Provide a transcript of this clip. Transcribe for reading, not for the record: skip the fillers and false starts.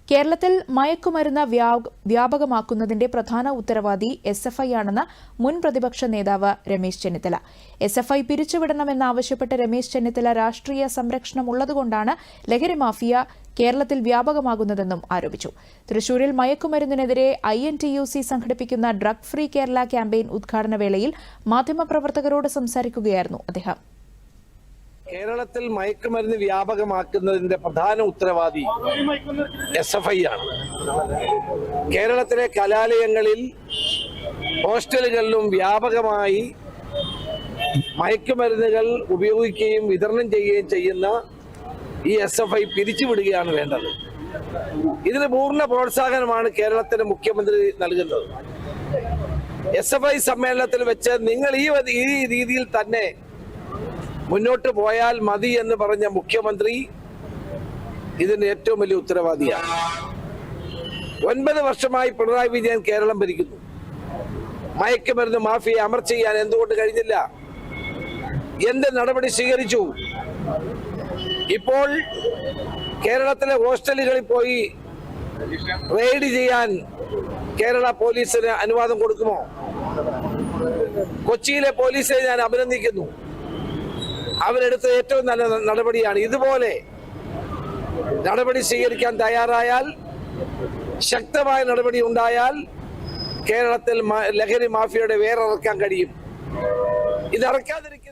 കേരളത്തിൽ മയക്കുമരുന്ന് വ്യാപകമാക്കുന്നതിന്റെ പ്രധാന ഉത്തരവാദി SFI ആണെന്ന് മുൻ പ്രതിപക്ഷ നേതാവ് രമേശ് ചെന്നിത്തല. SFI പിരിച്ചുവിടണമെന്നാവശ്യപ്പെട്ട് രമേശ് ചെന്നിത്തല രാഷ്ട്രീയ സംരക്ഷണം ഉള്ളതുകൊണ്ടാണ് ലഹരി മാഫിയ കേരളത്തിൽ വ്യാപകമാകുന്നതെന്നും ആരോപിച്ചു. തൃശൂരിൽ മയക്കുമരുന്നിനെതിരെ INTUC സംഘടിപ്പിക്കുന്ന ഡ്രഗ് ഫ്രീ കേരള ക്യാമ്പയിൻ ഉദ്ഘാടന വേളയിൽ മാധ്യമപ്രവർത്തകരോട് സംസാരിക്കുകയായിരുന്നു അദ്ദേഹം. കേരളത്തിൽ മയക്കുമരുന്ന് വ്യാപകമാക്കുന്നതിന്റെ പ്രധാന ഉത്തരവാദി SFI ആണ്. കേരളത്തിലെ കലാലയങ്ങളിൽ, ഹോസ്റ്റലുകളിലും വ്യാപകമായി മയക്കുമരുന്നുകൾ ഉപയോഗിക്കുകയും വിതരണം ചെയ്യുകയും ചെയ്യുന്ന ഈ SFI പിരിച്ചുവിടുകയാണ് വേണ്ടത്. ഇതിന് പൂർണ്ണ പ്രോത്സാഹനമാണ് കേരളത്തിലെ മുഖ്യമന്ത്രി നൽകുന്നത്. SFI സമ്മേളനത്തിൽ വെച്ച് നിങ്ങൾ ഈ രീതിയിൽ തന്നെ മുന്നോട്ട് പോയാൽ മതി എന്ന് പറഞ്ഞ മുഖ്യമന്ത്രി ഇതിന് ഏറ്റവും വലിയ ഉത്തരവാദിയാണ്. 9 വർഷമായി പിണറായി വിജയൻ കേരളം ഭരിക്കുന്നു. മയക്കുമരുന്ന് മാഫിയെ അമർ ചെയ്യാൻ എന്തുകൊണ്ട് കഴിഞ്ഞില്ല? എന്ത് നടപടി സ്വീകരിച്ചു? ഇപ്പോൾ കേരളത്തിലെ ഹോസ്റ്റലുകളിൽ പോയി റെയ്ഡ് ചെയ്യാൻ കേരള പോലീസിന് അനുവാദം കൊടുക്കുമോ? കൊച്ചിയിലെ പോലീസിനെ ഞാൻ അഭിനന്ദിക്കുന്നു. അവരെടുത്ത ഏറ്റവും നല്ല നടപടിയാണ്. ഇതുപോലെ നടപടി സ്വീകരിക്കാൻ തയ്യാറായാൽ, ശക്തമായ നടപടി ഉണ്ടായാൽ കേരളത്തിൽ ലഹരി മാഫിയയുടെ വേറിറക്കാൻ കഴിയും. ഇതിറക്കാതിരിക്കാൻ